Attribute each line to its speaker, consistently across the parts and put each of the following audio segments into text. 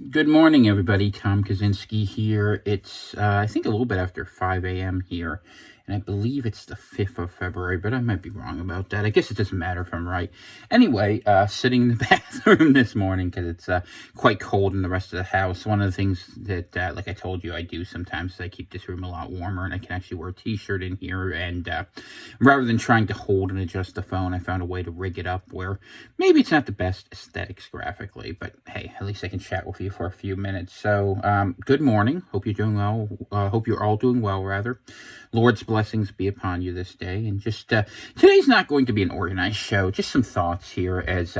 Speaker 1: Good morning, everybody. Tom Kaczynski here. It's, I think, a little bit after 5 a.m. here, and I believe it's the 5th of February, but I might be wrong about that. I guess it doesn't matter if I'm right. Anyway, sitting in the bathroom this morning because it's quite cold in the rest of the house. One of the things that, like I told you, I do sometimes is I keep this room a lot warmer, and I can actually wear a t-shirt in here, and rather than trying to hold and adjust the phone, I found a way to rig it up where maybe it's not the best aesthetics graphically, but hey, at least I can chat with you for a few minutes. So, good morning. Hope you're doing well. Hope you're all doing well, rather. Lord's blessings be upon you this day. And just today's not going to be an organized show. Just some thoughts here as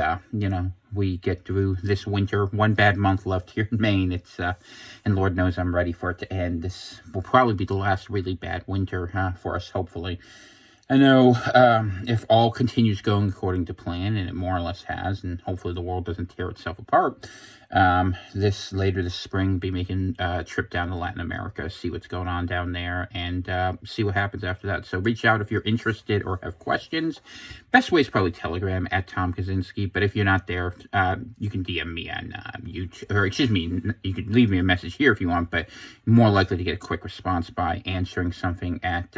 Speaker 1: we get through this winter. One bad month left here in Maine. It's and Lord knows I'm ready for it to end. This will probably be the last really bad winter for us, hopefully. I know if all continues going according to plan, and it more or less has, and hopefully the world doesn't tear itself apart, later this spring, be making a trip down to Latin America, see what's going on down there, and see what happens after that. So reach out if you're interested or have questions. Best way is probably Telegram at Tom Kaczynski, but if you're not there, you can DM me on YouTube, or excuse me, you can leave me a message here if you want, but more likely to get a quick response by answering something at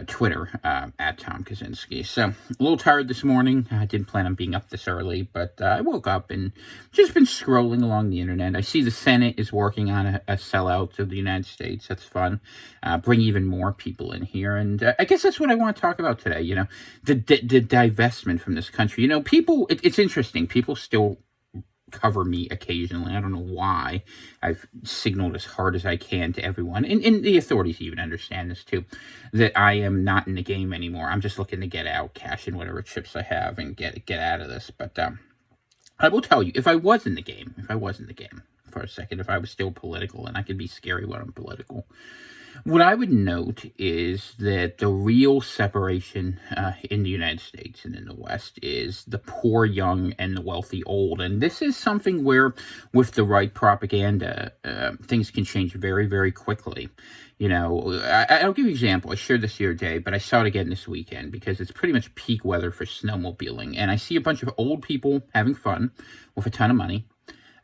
Speaker 1: Twitter at Tom Kaczynski. So a little tired this morning. I didn't plan on being up this early, but I woke up and just been scrolling along the internet. I see the Senate is working on a sellout of the United States. That's fun. Bring even more people in here, and I guess that's what I want to talk about today. The divestment from this country. People. It's interesting. People still cover me occasionally. I don't know why. I've signaled as hard as I can to everyone, and the authorities even understand this too, that I am not in the game anymore. I'm just looking to get out, cash in whatever chips I have, and get out of this. But I will tell you, if I was in the game for a second, if I was still political, and I can be scary when I'm political, what I would note is that the real separation in the United States and in the West is the poor young and the wealthy old. And this is something where, with the right propaganda, things can change very, very quickly. I'll give you an example. I shared this the other day, but I saw it again this weekend because it's pretty much peak weather for snowmobiling. And I see a bunch of old people having fun with a ton of money.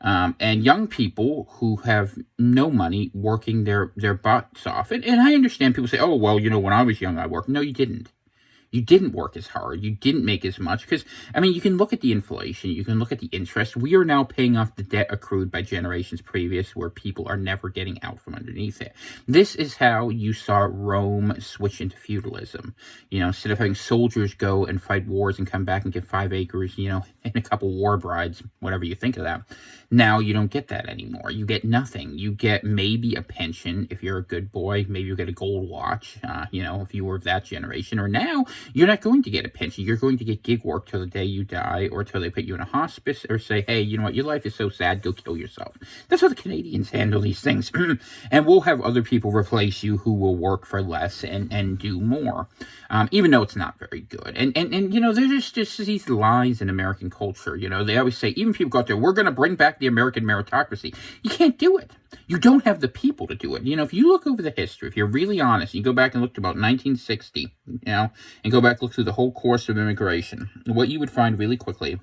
Speaker 1: And young people who have no money working their butts off. And I understand people say, oh, well, when I was young, I worked. No, you didn't. You didn't work as hard. You didn't make as much. Because, you can look at the inflation. You can look at the interest. We are now paying off the debt accrued by generations previous where people are never getting out from underneath it. This is how you saw Rome switch into feudalism. Instead of having soldiers go and fight wars and come back and get 5 acres, and a couple war brides, whatever you think of that. Now you don't get that anymore. You get nothing. You get maybe a pension if you're a good boy. Maybe you get a gold watch, if you were of that generation. Or now you're not going to get a pension. You're going to get gig work till the day you die or till they put you in a hospice or say, hey, you know what, your life is so sad, go kill yourself. That's how the Canadians handle these things. And we'll have other people replace you who will work for less and do more, even though it's not very good. And there's just these lies in American culture. They always say, even people go out there, we're going to bring back the American meritocracy. You can't do it. You don't have the people to do it. If you look over the history, if you're really honest, you go back and look to about 1960, and go back and look through the whole course of immigration, what you would find really quickly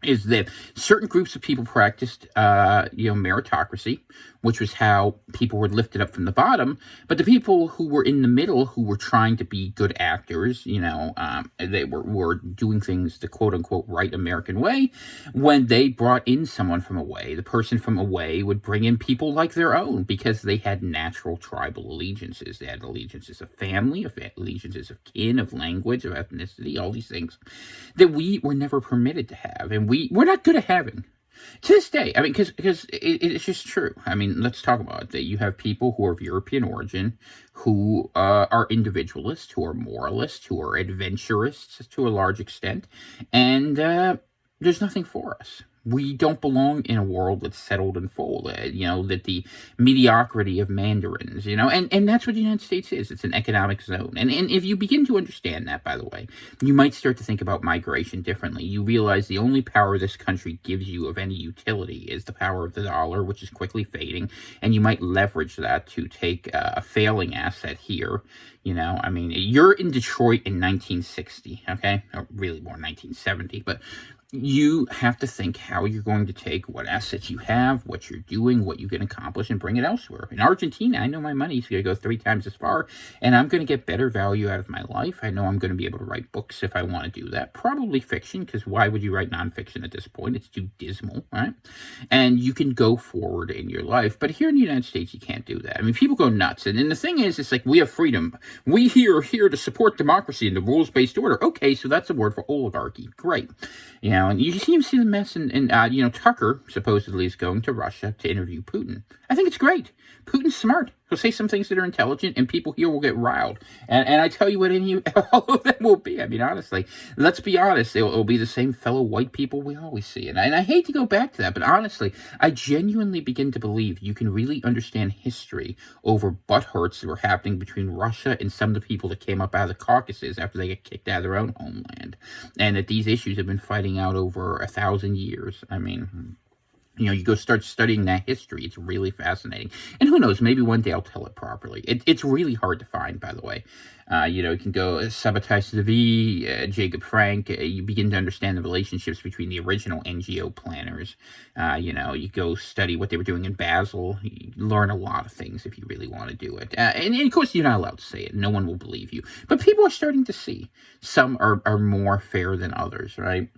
Speaker 1: is that certain groups of people practiced, meritocracy, which was how people were lifted up from the bottom. But the people who were in the middle, who were trying to be good actors, they were doing things the quote-unquote right American way. When they brought in someone from away, the person from away would bring in people like their own because they had natural tribal allegiances. They had allegiances of family, allegiances of kin, of language, of ethnicity, all these things that we were never permitted to have. And we're not good at having. To this day, because it's just true. Let's talk about it. That you have people who are of European origin, who are individualists, who are moralists, who are adventurists to a large extent, and there's nothing for us. We don't belong in a world that's settled and full, that the mediocrity of mandarins, and that's what the United States is. It's an economic zone. And if you begin to understand that, by the way, you might start to think about migration differently. You realize the only power this country gives you of any utility is the power of the dollar, which is quickly fading, and you might leverage that to take a failing asset here. You're in Detroit in 1960, okay? Or really more 1970, but you have to think how you're going to take what assets you have, what you're doing, what you can accomplish, and bring it elsewhere. In Argentina, I know my money's going to go 3 times as far, and I'm going to get better value out of my life. I know I'm going to be able to write books if I want to do that. Probably fiction, because why would you write nonfiction at this point? It's too dismal, right? And you can go forward in your life. But here in the United States, you can't do that. I mean, people go nuts. And the thing is, it's like, we have freedom. We are here to support democracy and the rules-based order. Okay, so that's a word for oligarchy. Great. And you see the mess, and Tucker supposedly is going to Russia to interview Putin. I think it's great. Putin's smart. He'll say some things that are intelligent, and people here will get riled. And I tell you what, all of them will be. I mean, honestly, let's be honest. It'll be the same fellow white people we always see. And I hate to go back to that, but honestly, I genuinely begin to believe you can really understand history over butt hurts that were happening between Russia and some of the people that came up out of the Caucasus after they got kicked out of their own homeland. And that these issues have been fighting out over 1,000 years. I mean, you go start studying that history. It's really fascinating. And who knows, maybe one day I'll tell it properly. It's really hard to find, by the way. You can go Sabbatai Sevi, Jacob Frank. You begin to understand the relationships between the original NGO planners. You go study what they were doing in Basel. You learn a lot of things if you really want to do it. And of course, you're not allowed to say it. No one will believe you. But people are starting to see. Some are more fair than others, right?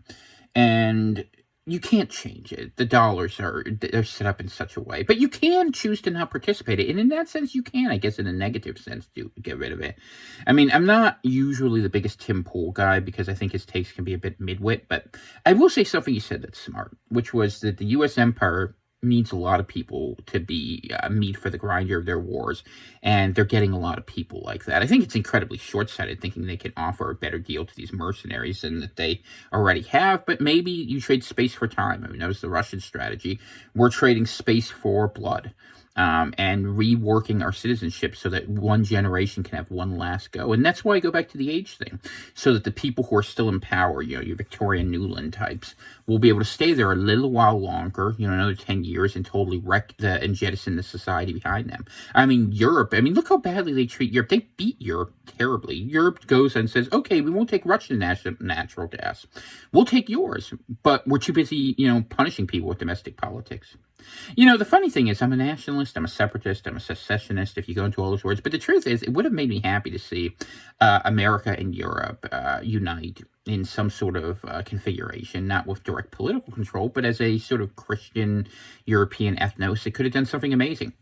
Speaker 1: And you can't change it. The dollars they're set up in such a way. But you can choose to not participate. And in that sense, you can, I guess, in a negative sense, to get rid of it. I mean, I'm not usually the biggest Tim Pool guy because I think his takes can be a bit midwit. But I will say something he said that's smart, which was that the U.S. empire needs a lot of people to be meat for the grinder of their wars, and they're getting a lot of people like that. I think it's incredibly short-sighted thinking they can offer a better deal to these mercenaries than that they already have, but maybe you trade space for time. I mean, that was the Russian strategy. We're trading space for blood. And reworking our citizenship so that one generation can have one last go. And that's why I go back to the age thing, so that the people who are still in power, your Victoria Nuland types, will be able to stay there a little while longer, another 10 years, and totally wreck and jettison the society behind them. I mean, Europe, look how badly they treat Europe. They beat Europe terribly. Europe goes and says, okay, we won't take Russian natural gas. We'll take yours. But we're too busy, punishing people with domestic politics. The funny thing is, I'm a nationalist, I'm a separatist, I'm a secessionist, if you go into all those words. But the truth is, it would have made me happy to see America and Europe unite in some sort of configuration, not with direct political control, but as a sort of Christian European ethnos. It could have done something amazing.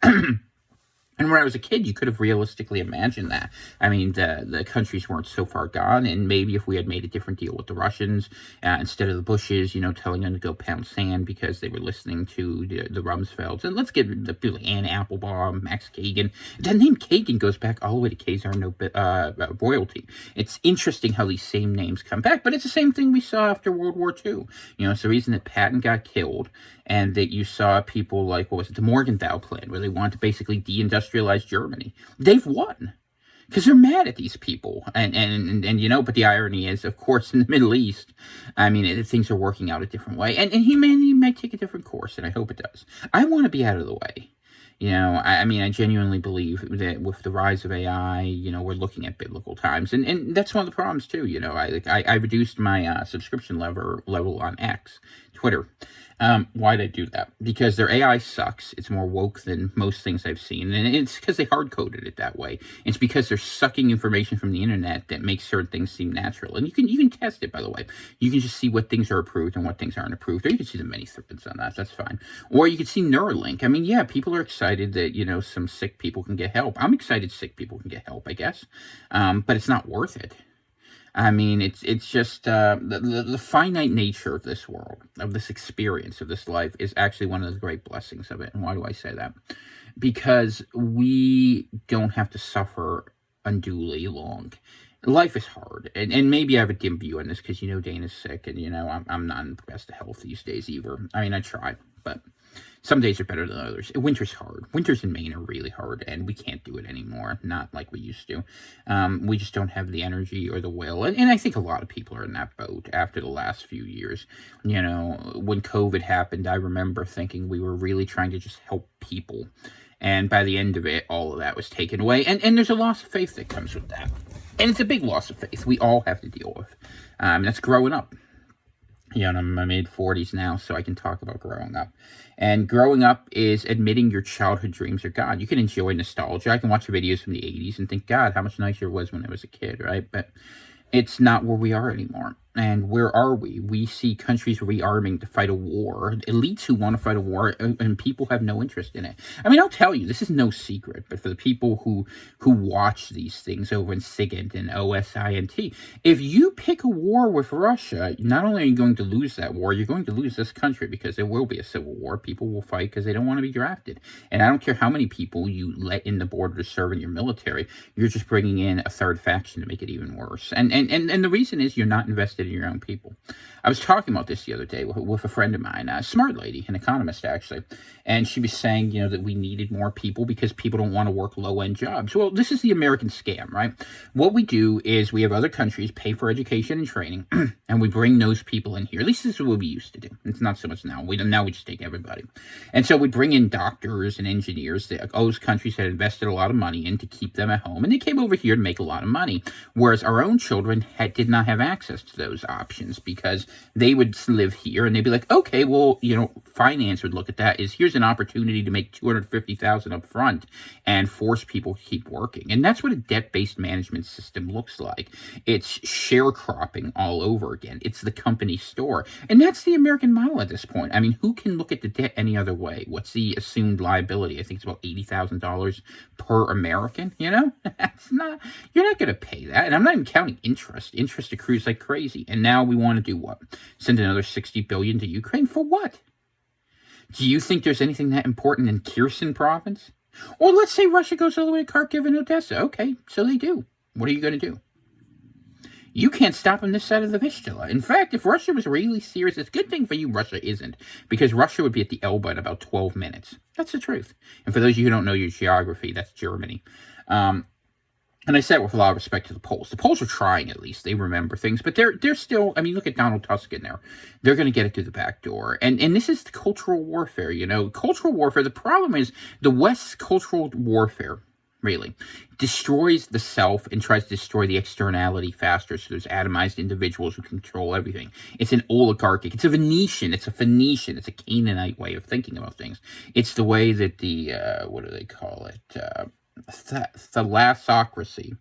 Speaker 1: And when I was a kid, you could have realistically imagined that. I mean, the countries weren't so far gone, and maybe if we had made a different deal with the Russians, instead of the Bushes, telling them to go pound sand because they were listening to the Rumsfelds. And let's get the people like Anne Applebaum, Max Kagan. The name Kagan goes back all the way to Khazar royalty. It's interesting how these same names come back, but it's the same thing we saw after World War II. It's the reason that Patton got killed, and that you saw people like, the Morgenthau Plan, where they wanted to basically deindustrialize Germany. They've won because they're mad at these people. And but the irony is, of course, in the Middle East, things are working out a different way. And humanity might take a different course, and I hope it does. I want to be out of the way. I genuinely believe that with the rise of AI, we're looking at biblical times. And that's one of the problems, too. I reduced my subscription level on X, Twitter. Why'd I do that? Because their AI sucks. It's more woke than most things I've seen. And it's because they hard-coded it that way. It's because they're sucking information from the internet that makes certain things seem natural. And you can test it, by the way. You can just see what things are approved and what things aren't approved. Or you can see the many threads on that. That's fine. Or you can see Neuralink. People are excited that, some sick people can get help. I'm excited sick people can get help, I guess. But it's not worth it. It's just the finite nature of this world, of this experience, of this life, is actually one of the great blessings of it. And why do I say that? Because we don't have to suffer unduly long. Life is hard, and maybe I have a dim view on this because Dana's sick, and I'm not in the best of health these days either. I try, but some days are better than others. Winter's hard. Winters in Maine are really hard, and we can't do it anymore. Not like we used to. We just don't have the energy or the will. And I think a lot of people are in that boat after the last few years. When COVID happened, I remember thinking we were really trying to just help people. And by the end of it, all of that was taken away. And there's a loss of faith that comes with that. And it's a big loss of faith we all have to deal with. That's growing up. Yeah, and I'm in my mid 40s now, so I can talk about growing up. And growing up is admitting your childhood dreams are gone. You can enjoy nostalgia. I can watch videos from the 80s and think, God, how much nicer it was when I was a kid, right? But it's not where we are anymore. And where are we? We see countries rearming to fight a war, elites who want to fight a war, and people have no interest in it. I mean, I'll tell you, this is no secret, but for the people who watch these things over in SIGINT and OSINT, if you pick a war with Russia, not only are you going to lose that war, you're going to lose this country, because there will be a civil war. People will fight because they don't want to be drafted. And I don't care how many people you let in the border to serve in your military, you're just bringing in a third faction to make it even worse. And the reason is you're not invested in your own people. I was talking about this the other day with a friend of mine, a smart lady, an economist actually, and she was saying, that we needed more people because people don't want to work low-end jobs. Well, this is the American scam, right? What we do is we have other countries pay for education and training, and we bring those people in here. At least this is what we used to do. It's not so much now. Now we just take everybody. And so we bring in doctors and engineers that those countries had invested a lot of money in to keep them at home, and they came over here to make a lot of money, whereas our own children did not have access to those options because they would live here and they'd be like, okay, well, finance would look at that as here's an opportunity to make $250,000 up front and force people to keep working. And that's what a debt-based management system looks like. It's sharecropping all over again. It's the company store. And that's the American model at this point. I mean, who can look at the debt any other way? What's the assumed liability? I think it's about $80,000 per American, That's not, you're not going to pay that. And I'm not even counting interest. Interest accrues like crazy. And now we want to do what? Send another $60 billion to Ukraine for what? Do you think there's anything that important in Kherson province? Or let's say Russia goes all the way to Kharkiv and Odessa. Okay, so they do. What are you going to do? You can't stop them this side of the Vistula. In fact, if Russia was really serious, it's a good thing for you Russia isn't, because Russia would be at the Elbe in about 12 minutes. That's the truth. And for those of you who don't know your geography, that's Germany. And I say it with a lot of respect to the Poles. The Poles are trying, at least. They remember things. But they're still, I mean, look at Donald Tusk in there. They're going to get it through the back door. And this is the cultural warfare, Cultural warfare, the problem is the West's cultural warfare, really, destroys the self and tries to destroy the externality faster. So there's atomized individuals who control everything. It's an oligarchic. It's a Venetian. It's a Phoenician. It's a Canaanite way of thinking about things. It's the way that the, what do they call it? Thalassocracy,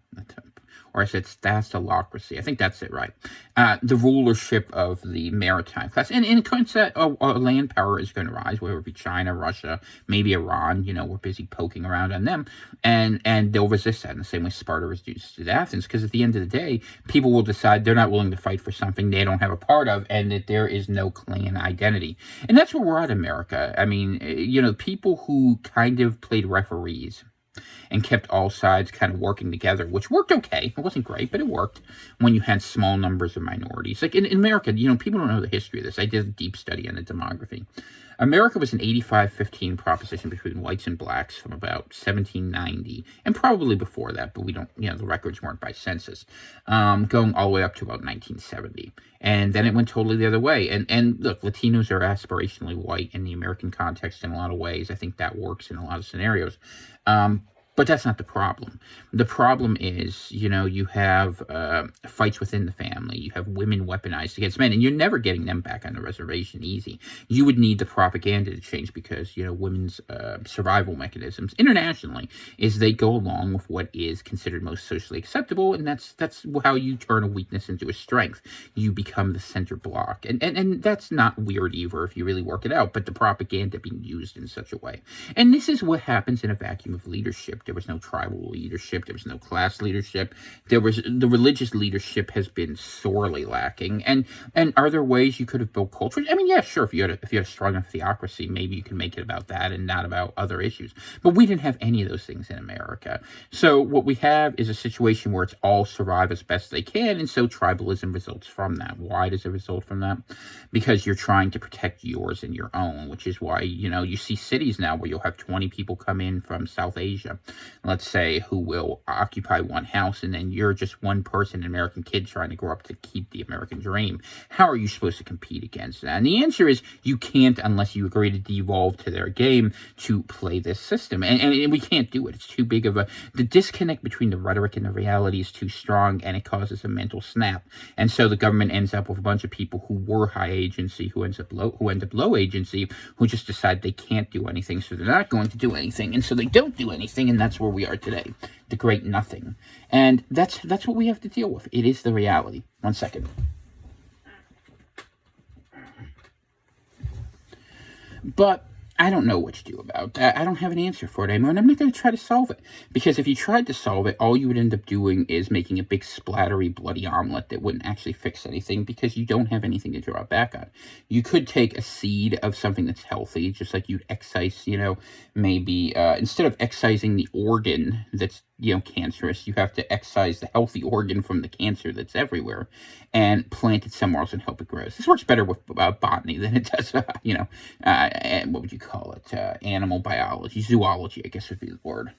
Speaker 1: or I said Thalassocracy. I think that's it, right? The rulership of the maritime class. And in concept, land power is going to rise, whether it be China, Russia, maybe Iran. We're busy poking around on them. And they'll resist that in the same way Sparta resisted Athens, because at the end of the day, people will decide they're not willing to fight for something they don't have a part of, and that there is no clan identity. And that's where we're at, America. I mean, people who kind of played referees and kept all sides kind of working together, which worked okay. It wasn't great, but it worked when you had small numbers of minorities. Like in America, people don't know the history of this. I did a deep study on the demography. America was an 85-15 proposition between whites and blacks from about 1790, and probably before that, but we don't, the records weren't by census, going all the way up to about 1970. And then it went totally the other way. And look, Latinos are aspirationally white in the American context in a lot of ways. I think that works in a lot of scenarios. But that's not the problem. The problem is, you have fights within the family. You have women weaponized against men, and you're never getting them back on the reservation easy. You would need the propaganda to change because, women's survival mechanisms internationally is they go along with what is considered most socially acceptable, and that's how you turn a weakness into a strength. You become the center block. And that's not weird either if you really work it out, but the propaganda being used in such a way. And this is what happens in a vacuum of leadership. There was no tribal leadership. There was no class leadership. The religious leadership has been sorely lacking. And are there ways you could have built culture? I mean, yeah, sure. If you had a strong enough theocracy, maybe you can make it about that and not about other issues. But we didn't have any of those things in America. So what we have is a situation where it's all survive as best they can, and so tribalism results from that. Why does it result from that? Because you're trying to protect yours and your own, which is why you see cities now where you'll have 20 people come in from South Asia. let's say, who will occupy one house, and then you're just one person, an American kid trying to grow up to keep the American dream. How are you supposed to compete against that? And the answer is you can't unless you agree to devolve to their game to play this system. And we can't do it. It's too big of the disconnect between the rhetoric and the reality is too strong, and it causes a mental snap. And so the government ends up with a bunch of people who were high agency, who end up low agency, who just decide they can't do anything, so they're not going to do anything, and so they don't do anything, and that's where we are today, the great nothing. And that's what we have to deal with. It is the reality. 1 second. But I don't know what to do about that. I don't have an answer for it anymore, and I'm not going to try to solve it. Because if you tried to solve it, all you would end up doing is making a big splattery, bloody omelet that wouldn't actually fix anything, because you don't have anything to draw back on. You could take a seed of something that's healthy, just like you'd excise, maybe instead of excising the organ that's cancerous, you have to excise the healthy organ from the cancer that's everywhere and plant it somewhere else and help it grow. This works better with botany than it does, what would you call it? Animal biology, zoology, I guess would be the word.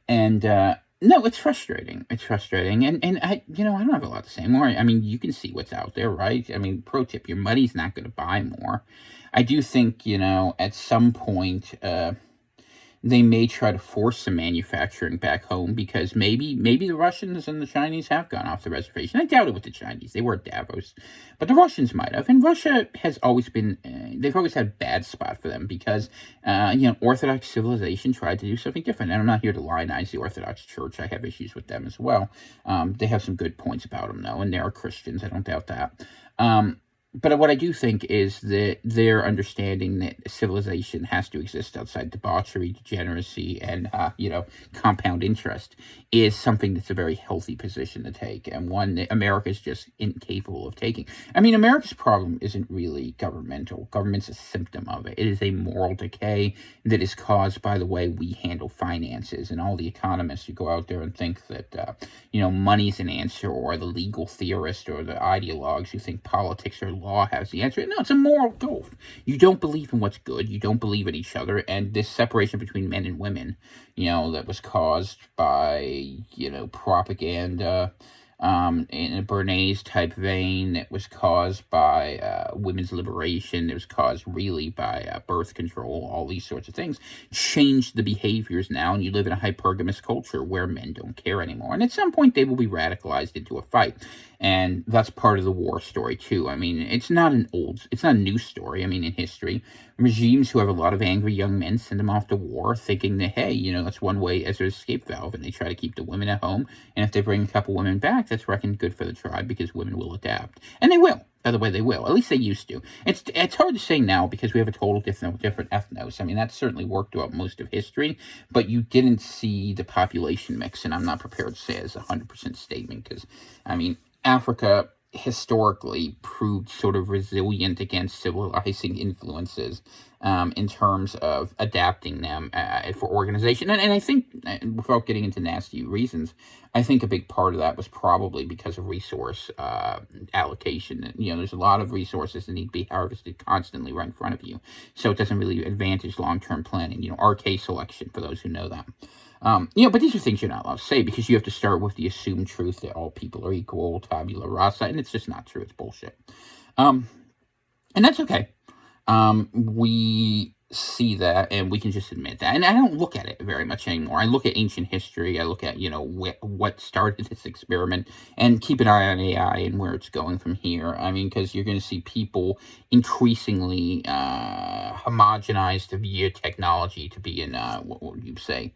Speaker 1: And no, it's frustrating. It's frustrating. And I don't have a lot to say more. I mean, you can see what's out there, right? I mean, pro tip, your money's not going to buy more. I do think, at some point, they may try to force some manufacturing back home, because maybe the Russians and the Chinese have gone off the reservation. I doubt it with the Chinese. They were at Davos. But the Russians might have. And Russia has always been, they've always had a bad spot for them, because, Orthodox civilization tried to do something different. And I'm not here to lionize the Orthodox Church. I have issues with them as well. They have some good points about them, though, and they are Christians. I don't doubt that. But what I do think is that their understanding that civilization has to exist outside debauchery, degeneracy, and, compound interest is something that's a very healthy position to take, and one that America is just incapable of taking. I mean, America's problem isn't really governmental. Government's a symptom of it. It is a moral decay that is caused by the way we handle finances, and all the economists who go out there and think that, money's an answer, or the legal theorists or the ideologues who think politics or law has the answer. No, it's a moral gulf. You don't believe in what's good. You don't believe in each other. And this separation between men and women, that was caused by, propaganda, in a Bernays type vein, that was caused by women's liberation, it was caused really by birth control, all these sorts of things, changed the behaviors now, and you live in a hypergamous culture where men don't care anymore. And at some point, they will be radicalized into a fight. And that's part of the war story, too. I mean, it's not a new story. I mean, in history, regimes who have a lot of angry young men send them off to war thinking that, hey, that's one way as an escape valve, and they try to keep the women at home. And if they bring a couple women back, that's reckoned good for the tribe, because women will adapt. And they will. By the way, they will. At least they used to. It's hard to say now, because we have a total different ethnos. I mean, that certainly worked throughout most of history, but you didn't see the population mix, and I'm not prepared to say it as a 100% statement, because, I mean, Africa historically proved sort of resilient against civilizing influences in terms of adapting them for organization. And I think, without getting into nasty reasons, I think a big part of that was probably because of resource allocation. There's a lot of resources that need to be harvested constantly right in front of you. So it doesn't really advantage long-term planning. RK selection, for those who know that. But these are things you're not allowed to say, because you have to start with the assumed truth that all people are equal, tabula rasa, and it's just not true. It's bullshit. And that's okay. We see that, and we can just admit that. And I don't look at it very much anymore. I look at ancient history. I look at, what started this experiment, and keep an eye on AI and where it's going from here. I mean, because you're going to see people increasingly homogenized to via technology to be in, what would you say,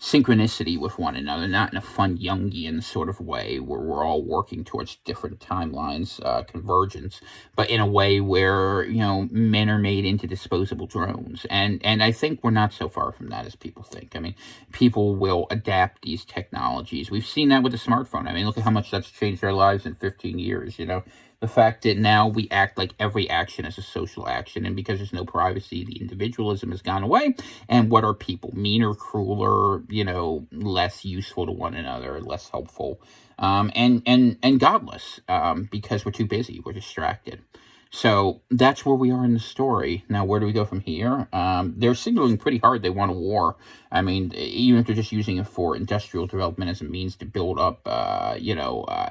Speaker 1: synchronicity with one another, not in a fun Jungian sort of way where we're all working towards different timelines, convergence, but in a way where, men are made into disposable drones. And I think we're not so far from that as people think. I mean, people will adapt these technologies. We've seen that with the smartphone. I mean, look at how much that's changed our lives in 15 years, The fact that now we act like every action is a social action, and because there's no privacy, the individualism has gone away. And what are people? Meaner, crueler, less useful to one another, less helpful, and godless, because we're too busy, we're distracted. So that's where we are in the story. Now, where do we go from here? They're signaling pretty hard they want a war. I mean, even if they're just using it for industrial development as a means to build up,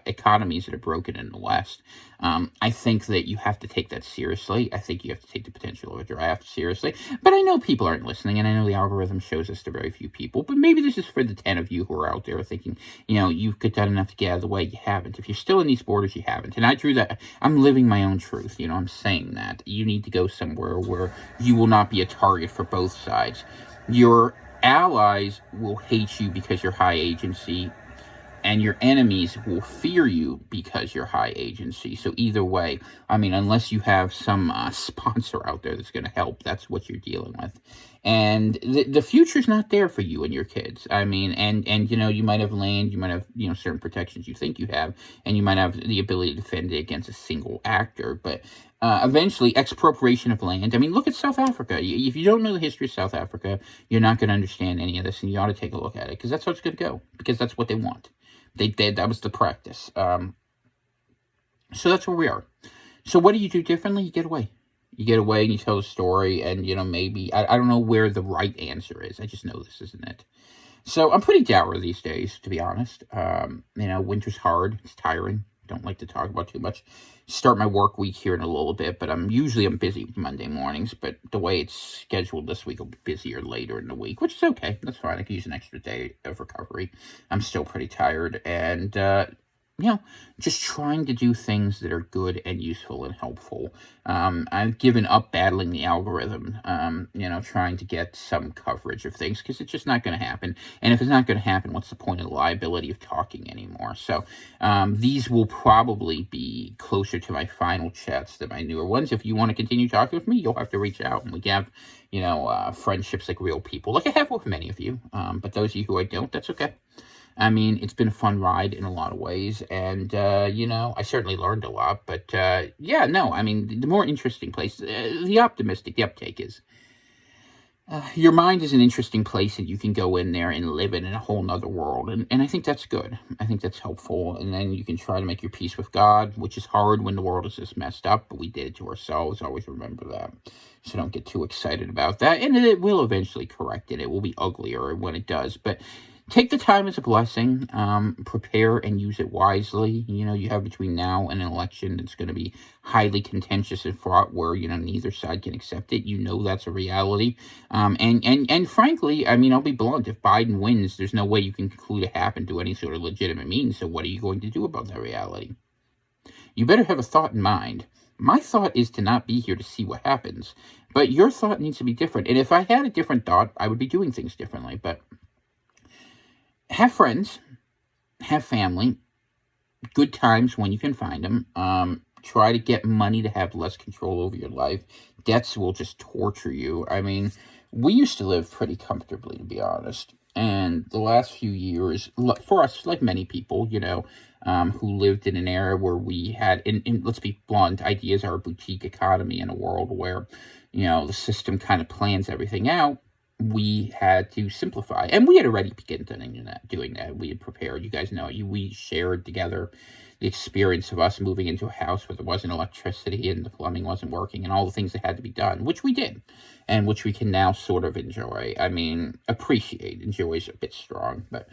Speaker 1: economies that are broken in the West. I think that you have to take that seriously. I think you have to take the potential of a draft seriously. But I know people aren't listening, and I know the algorithm shows us to very few people. But maybe this is for the 10 of you who are out there thinking, you've done enough to get out of the way. You haven't. If you're still in these borders, you haven't. And I drew that. I'm living my own truth. I'm saying that. You need to go somewhere where you will not be a target for both sides. Your allies will hate you because you're high agency, and your enemies will fear you because you're high agency. So either way, unless you have some sponsor out there that's going to help, that's what you're dealing with. And the future's not there for you and your kids. And you might have land, you might have, certain protections you think you have, and you might have the ability to defend it against a single actor. But eventually, expropriation of land. Look at South Africa. If you don't know the history of South Africa, you're not going to understand any of this, and you ought to take a look at it, because that's how it's going to go, because that's what they want. They did. That was the practice. So that's where we are. So what do you do differently? You get away. You get away and you tell the story, and, maybe, I don't know where the right answer is. I just know this isn't it. So I'm pretty dour these days, to be honest. Winter's hard. It's tiring. Don't like to talk about too much. Start my work week here in a little bit, but I'm busy Monday mornings, but the way it's scheduled this week, I'll be busier later in the week, which is okay. That's fine. I can use an extra day of recovery. I'm still pretty tired, and just trying to do things that are good and useful and helpful. I've given up battling the algorithm, trying to get some coverage of things, because it's just not going to happen. And if it's not going to happen, what's the point of the liability of talking anymore? So these will probably be closer to my final chats than my newer ones. If you want to continue talking with me, you'll have to reach out, and we can have, friendships like real people, like I have with many of you. But those of you who I don't, that's okay. It's been a fun ride in a lot of ways, and, I certainly learned a lot, but, the more interesting place, the uptake is, your mind is an interesting place, and you can go in there and live in a whole nother world, and I think that's good. I think that's helpful, and then you can try to make your peace with God, which is hard when the world is just messed up, but we did it to ourselves. Always remember that. So don't get too excited about that, and it will eventually correct it. It will be uglier when it does, but take the time as a blessing, prepare and use it wisely. You have between now and an election that's going to be highly contentious and fraught, where, neither side can accept it. That's a reality. And frankly, I'll be blunt. If Biden wins, there's no way you can conclude it happened through any sort of legitimate means. So what are you going to do about that reality? You better have a thought in mind. My thought is to not be here to see what happens, but your thought needs to be different. And if I had a different thought, I would be doing things differently. But have friends, have family, good times when you can find them. Try to get money to have less control over your life. Debts will just torture you. We used to live pretty comfortably, to be honest. And the last few years, for us, like many people, who lived in an era where we had, and let's be blunt, ideas are a boutique economy in a world where, the system kind of plans everything out. We had to simplify, and we had already begun doing that. We had prepared. You guys know, we shared together the experience of us moving into a house where there wasn't electricity and the plumbing wasn't working and all the things that had to be done, which we did, and which we can now sort of enjoy. Appreciate. Enjoy is a bit strong, but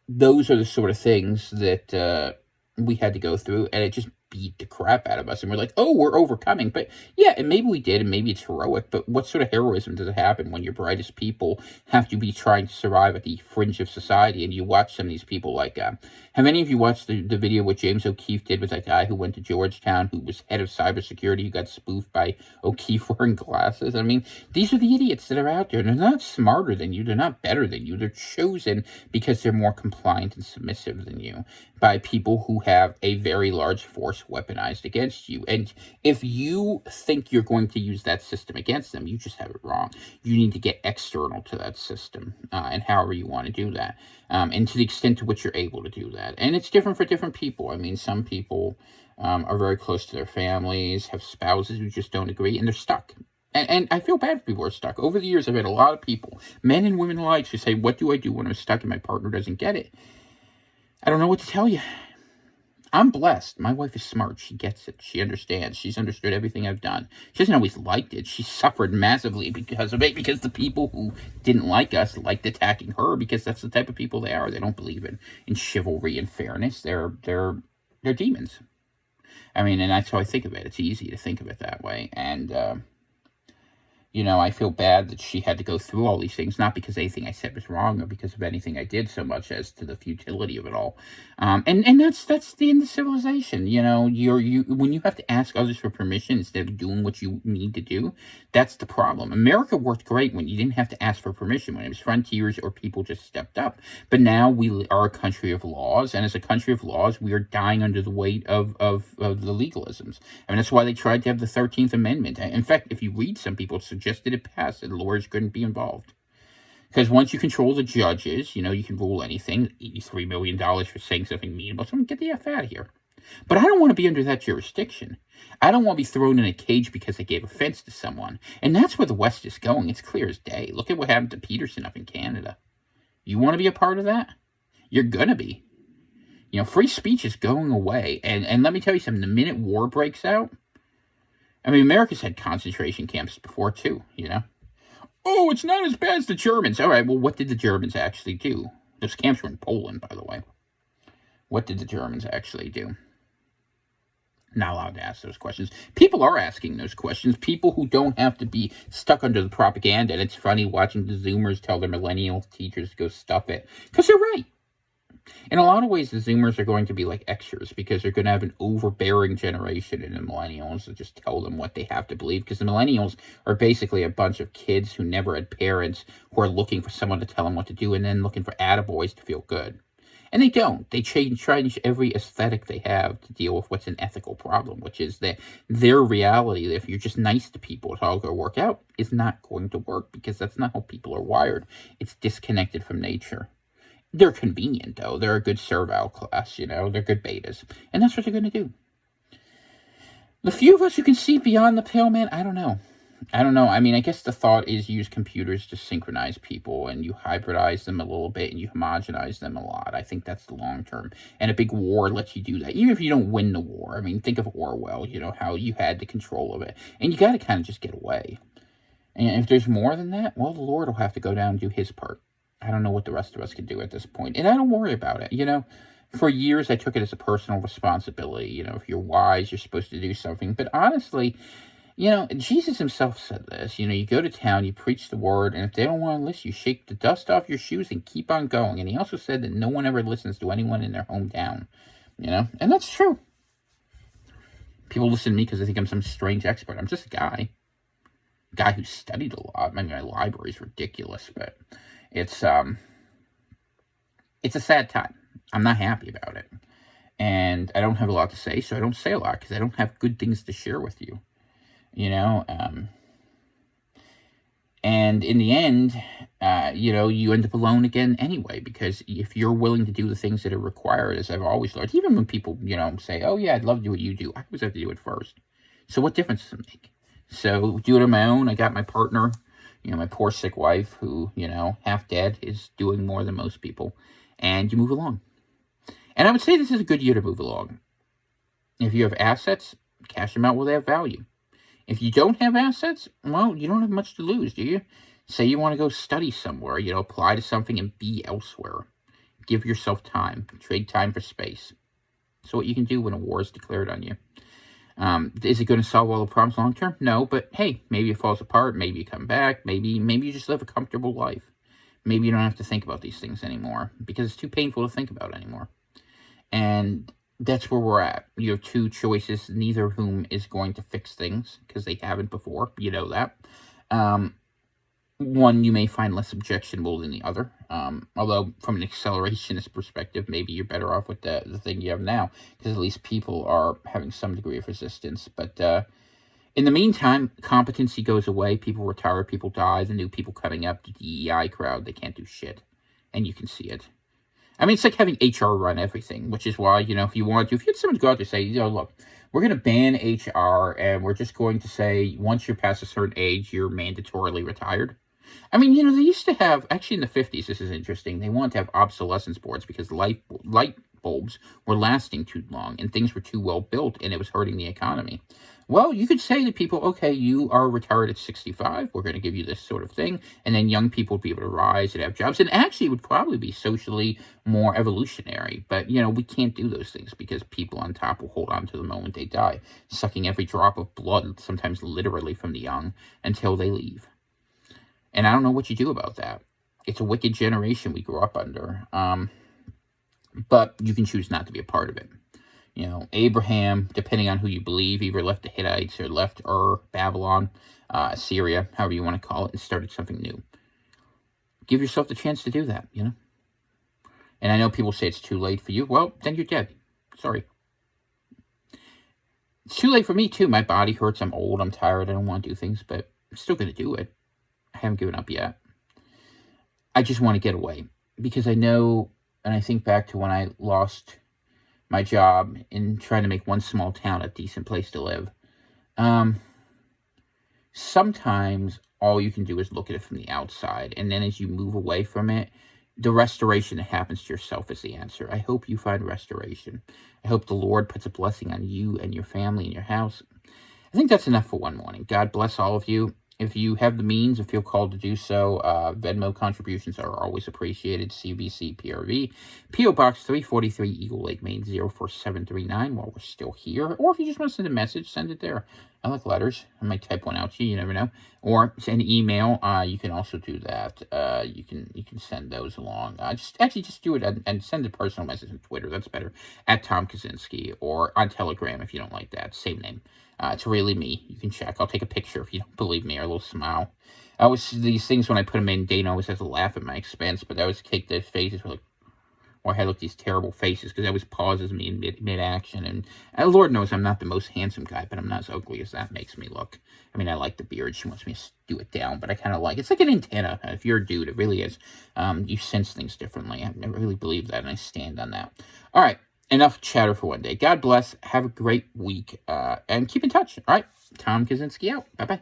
Speaker 1: those are the sort of things that we had to go through, and it just beat the crap out of us, and we're like, oh, we're overcoming. But yeah, and maybe we did, and maybe it's heroic, but what sort of heroism does it happen when your brightest people have to be trying to survive at the fringe of society? And you watch some of these people, like, have any of you watched the video what James O'Keefe did with that guy who went to Georgetown, who was head of cybersecurity, who got spoofed by O'Keefe wearing glasses? These are the idiots that are out there. They're not smarter than you. They're not better than you. They're chosen because they're more compliant and submissive than you by people who have a very large force weaponized against you. And if you think you're going to use that system against them, you just have it wrong. You need to get external to that system, and however you want to do that, and to the extent to which you're able to do that. And it's different for different people. Some people are very close to their families, have spouses who just don't agree, and they're stuck. And I feel bad for people who are stuck. Over the years, I've had a lot of people, men and women alike, who say, what do I do when I'm stuck and my partner doesn't get it? I don't know what to tell you. I'm blessed. My wife is smart. She gets it. She understands. She's understood everything I've done. She hasn't always liked it. She suffered massively because of it, because the people who didn't like us liked attacking her, because that's the type of people they are. They don't believe in chivalry and fairness. They're demons. I mean, and that's how I think of it. It's easy to think of it that way. And, I feel bad that she had to go through all these things, not because anything I said was wrong or because of anything I did, so much as to the futility of it all. And that's the end of civilization. When you have to ask others for permission instead of doing what you need to do, that's the problem. America worked great when you didn't have to ask for permission, when it was frontiers or people just stepped up. But now we are a country of laws, and as a country of laws, we are dying under the weight of the legalisms. I mean, that's why they tried to have the 13th Amendment. In fact, if you read some people suggested it passed and lawyers couldn't be involved. Because once you control the judges, you can rule anything. $83 million for saying something mean about someone, get the F out of here. But I don't want to be under that jurisdiction. I don't want to be thrown in a cage because I gave offense to someone. And that's where the West is going. It's clear as day. Look at what happened to Peterson up in Canada. You want to be a part of that? You're going to be. Free speech is going away. And let me tell you something. The minute war breaks out, I mean, America's had concentration camps before, too, Oh, it's not as bad as the Germans. All right, well, what did the Germans actually do? Those camps were in Poland, by the way. What did the Germans actually do? Not allowed to ask those questions. People are asking those questions. People who don't have to be stuck under the propaganda. And it's funny watching the Zoomers tell their millennial teachers to go stuff it. Because they're right. In a lot of ways, the Zoomers are going to be like extras, because they're going to have an overbearing generation in the millennials that just tell them what they have to believe. Because the millennials are basically a bunch of kids who never had parents, who are looking for someone to tell them what to do, and then looking for attaboys to feel good. And they don't. They change every aesthetic they have to deal with what's an ethical problem, which is that their reality, that if you're just nice to people, it's all going to work out, is not going to work, because that's not how people are wired. It's disconnected from nature. They're convenient, though. They're a good servile class, They're good betas. And that's what they're going to do. The few of us who can see beyond the pale, man, I don't know. I mean, I guess the thought is use computers to synchronize people, and you hybridize them a little bit, and you homogenize them a lot. I think that's the long term. And a big war lets you do that, even if you don't win the war. I mean, think of Orwell, how you had the control of it. And you got to kind of just get away. And if there's more than that, well, the Lord will have to go down and do his part. I don't know what the rest of us can do at this point. And I don't worry about it, For years, I took it as a personal responsibility. If you're wise, you're supposed to do something. But honestly, Jesus himself said this. You go to town, you preach the word, and if they don't want to listen, you shake the dust off your shoes and keep on going. And he also said that no one ever listens to anyone in their hometown, And that's true. People listen to me because they think I'm some strange expert. I'm just a guy who studied a lot. I mean, my library is ridiculous, but it's a sad time. I'm not happy about it. And I don't have a lot to say, so I don't say a lot, because I don't have good things to share with you. And in the end, you end up alone again anyway, because if you're willing to do the things that are required, as I've always learned, even when people, say, oh yeah, I'd love to do what you do, I always have to do it first. So what difference does it make? So do it on my own. I got my partner, my poor sick wife who, half dead, is doing more than most people. And you move along. And I would say this is a good year to move along. If you have assets, cash them out where they have value. If you don't have assets, well, you don't have much to lose, do you? Say you want to go study somewhere, apply to something and be elsewhere. Give yourself time. Trade time for space. So what you can do when a war is declared on you. Is it going to solve all the problems long term? No, but hey, maybe it falls apart. Maybe you come back. Maybe you just live a comfortable life. Maybe you don't have to think about these things anymore, because it's too painful to think about anymore. And that's where we're at. You have two choices, neither of whom is going to fix things, because they haven't before. You know that. One you may find less objectionable than the other. Although from an accelerationist perspective, maybe you're better off with the thing you have now, because at least people are having some degree of resistance. But in the meantime, competency goes away. People retire. People die. The new people coming up, the DEI crowd, they can't do shit. And you can see it. I mean, it's like having HR run everything, which is why, if you had someone go out there and say, look, we're going to ban HR, and we're just going to say, once you're past a certain age, you're mandatorily retired. I mean, they used to have, actually in the 50s, this is interesting, they wanted to have obsolescence boards, because light light bulbs were lasting too long and things were too well built and it was hurting the economy. Well, you could say to people, okay, you are retired at 65. We're going to give you this sort of thing. And then young people would be able to rise and have jobs. And actually, it would probably be socially more evolutionary. But, we can't do those things because people on top will hold on to the moment they die, sucking every drop of blood, sometimes literally from the young, until they leave. And I don't know what you do about that. It's a wicked generation we grew up under. But you can choose not to be a part of it. Abraham, depending on who you believe, either left the Hittites or left Babylon, Syria, however you want to call it, and started something new. Give yourself the chance to do that, And I know people say it's too late for you. Well, then you're dead. Sorry. It's too late for me, too. My body hurts. I'm old. I'm tired. I don't want to do things, but I'm still going to do it. I haven't given up yet. I just want to get away because I know, and I think back to when I lost my job in trying to make one small town a decent place to live. Sometimes all you can do is look at it from the outside, and then as you move away from it, the restoration that happens to yourself is the answer. I hope you find restoration. I hope the Lord puts a blessing on you and your family and your house. I think that's enough for one morning. God bless all of you. If you have the means or feel called to do so, Venmo contributions are always appreciated. CBC PRV, P.O. Box 343, Eagle Lake, Maine, 04739, while we're still here. Or if you just want to send a message, send it there. I like letters. I might type one out to you. You never know. Or send an email. You can also do that. You can send those along. Just do it and send a personal message on Twitter. That's better. At Tom Kaczynski. Or on Telegram if you don't like that. Same name. It's really me. You can check. I'll take a picture if you don't believe me, or a little smile. These things when I put them in, Dana always has to laugh at my expense, but I always take those faces like, or I had these terrible faces because that always pauses me in mid-action. And Lord knows I'm not the most handsome guy, but I'm not as ugly as that makes me look. I mean, I like the beard. She wants me to do it down, but I kind of like it's like an antenna. If you're a dude, it really is. You sense things differently. I really believe that, and I stand on that. All right. Enough chatter for one day. God bless. Have a great week. And keep in touch. All right. Tom Kaczynski out. Bye-bye.